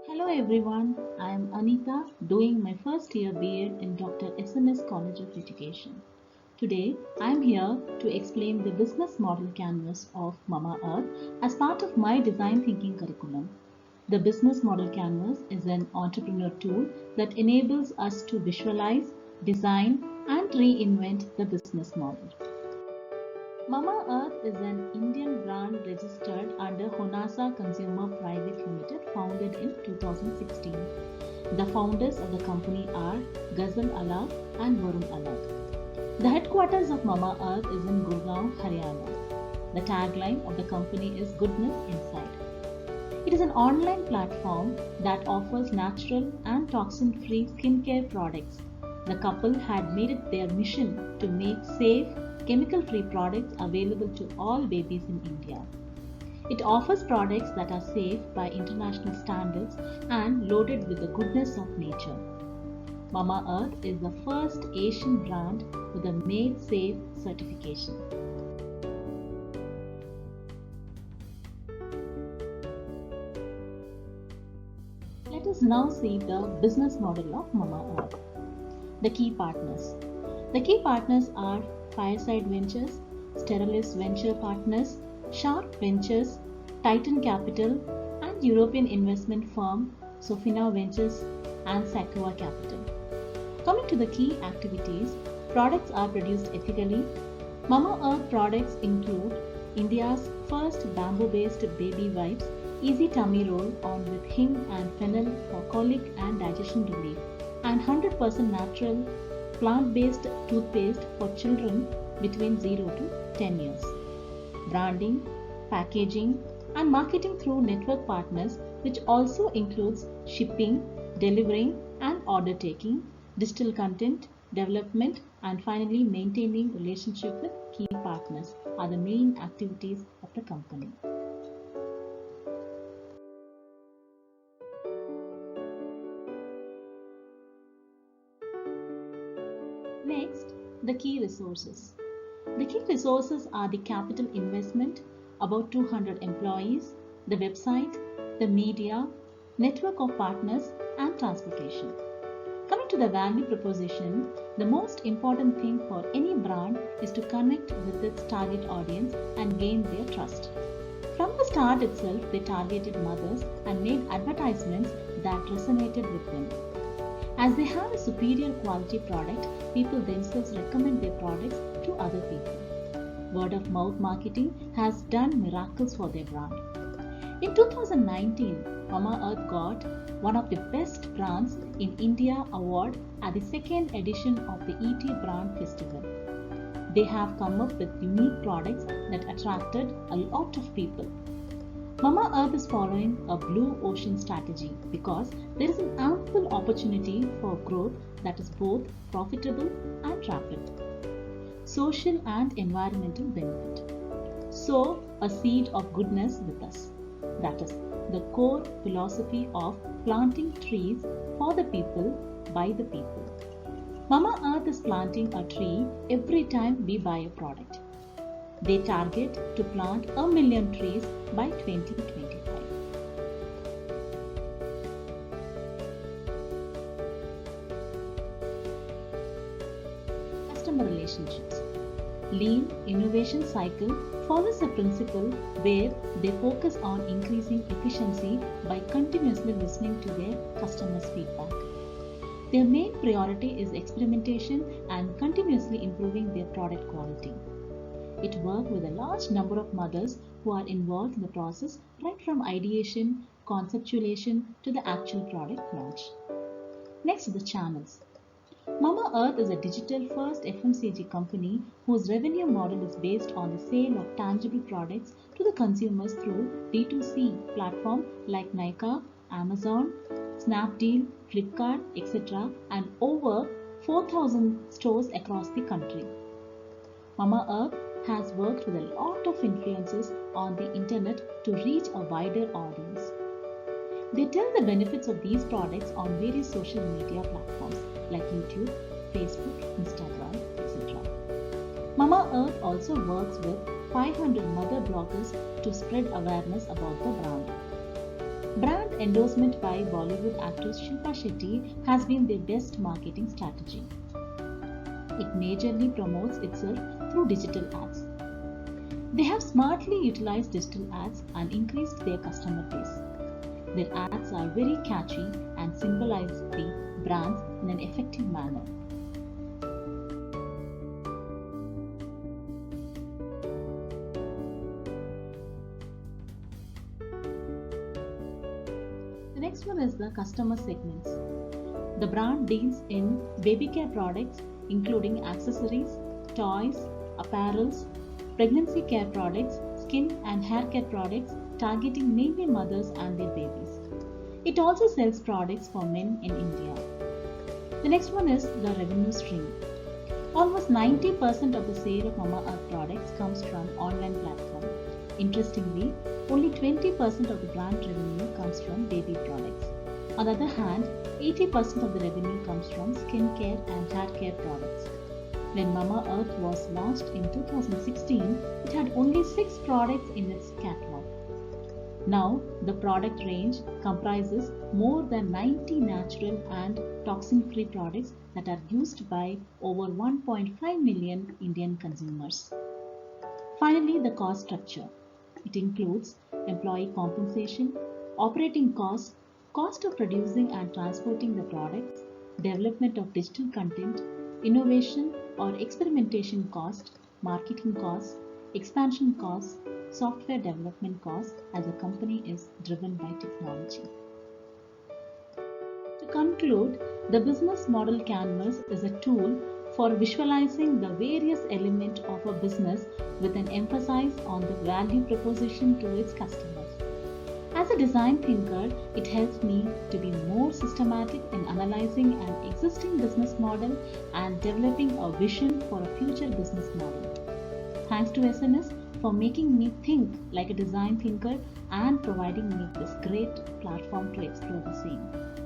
Hello everyone, I am Anita doing my first year BEd in Dr. SMS College of Education. Today I am here to explain the business model canvas of Mama Earth as part of my design thinking curriculum. The business model canvas is an entrepreneur tool that enables us to visualize, design and reinvent the business model. Mama Earth is an Indian brand registered under Honasa Consumer Private Limited, founded in 2016. The founders of the company are Ghazal Alag and Varun Alag. The headquarters of Mama Earth is in Gurgaon, Haryana. The tagline of the company is Goodness Inside. It is an online platform that offers natural and toxin-free skincare products. The couple had made it their mission to make safe, chemical-free products available to all babies in India. It offers products that are safe by international standards and loaded with the goodness of nature. Mama Earth is the first Asian brand with a Made Safe certification. Let us now see the business model of Mama Earth. The key partners. The key partners are Fireside Ventures, Sterilis Venture Partners, Shark Ventures, Titan Capital, and European investment firm Sofina Ventures and Sakua Capital. Coming to the key activities, products are produced ethically. Mama Earth products include India's first bamboo-based baby wipes, easy tummy roll on with hing and fennel for colic and digestion relief, and 100% natural plant-based toothpaste for children between 0 to 10 years. Branding, packaging, and marketing through network partners, which also includes shipping, delivering, and order taking, digital content, development, and finally maintaining relationship with key partners are the main activities of the company. Next, the key resources. The key resources are the capital investment, about 200 employees, the website, the media, network of partners, and transportation. Coming to the value proposition, the most important thing for any brand is to connect with its target audience and gain their trust. From the start itself, they targeted mothers and made advertisements that resonated with them. As they have a superior quality product, people themselves recommend their products to other people. Word of mouth marketing has done miracles for their brand. In 2019, Mama Earth got one of the best brands in India award at the second edition of the ET Brand Festival. They have come up with unique products that attracted a lot of people. Mama Earth is following a blue ocean strategy because there is an ample opportunity for growth that is both profitable and rapid. Social and environmental benefit. Sow a seed of goodness with us. That is the core philosophy of planting trees for the people, by the people. Mama Earth is planting a tree every time we buy a product. They target to plant 1 million trees by 2025. Customer relationships. Lean innovation cycle follows a principle where they focus on increasing efficiency by continuously listening to their customers' feedback. Their main priority is experimentation and continuously improving their product quality. It works with a large number of mothers who are involved in the process right from ideation, conceptualization to the actual product launch. Next, the channels. Mama Earth is a digital-first FMCG company whose revenue model is based on the sale of tangible products to the consumers through D2C platforms like Nykaa, Amazon, Snapdeal, Flipkart, etc. and over 4,000 stores across the country. Mama Earth has worked with a lot of influencers on the internet to reach a wider audience. They tell the benefits of these products on various social media platforms like YouTube, Facebook, Instagram, etc. Mama Earth also works with 500 mother bloggers to spread awareness about the brand. Brand endorsement by Bollywood actress Shilpa Shetty has been their best marketing strategy. It majorly promotes itself through digital ads. They have smartly utilized digital ads and increased their customer base. Their ads are very catchy and symbolize the brands in an effective manner. The next one is the customer segments. The brand deals in baby care products including accessories, toys, apparels, pregnancy care products, skin and hair care products targeting mainly mothers and their babies. It also sells products for men in India. The next one is the revenue stream. Almost 90% of the sale of Mamaearth products comes from online platform. Interestingly, only 20% of the brand revenue comes from baby products. On the other hand, 80% of the revenue comes from skincare and hair care products. When Mamaearth was launched in 2016, it had only 6 products in its catalog. Now, the product range comprises more than 90 natural and toxin-free products that are used by over 1.5 million Indian consumers. Finally, the cost structure. It includes employee compensation, operating costs, cost of producing and transporting the products, development of digital content, innovation or experimentation cost, marketing costs, expansion costs, software development costs, as a company is driven by technology. To conclude, the business model canvas is a tool for visualizing the various elements of a business with an emphasis on the value proposition to its customers. As a design thinker, it helps me to be more systematic in analyzing an existing business model and developing a vision for a future business model. Thanks to SNS for making me think like a design thinker and providing me this great platform to explore the same.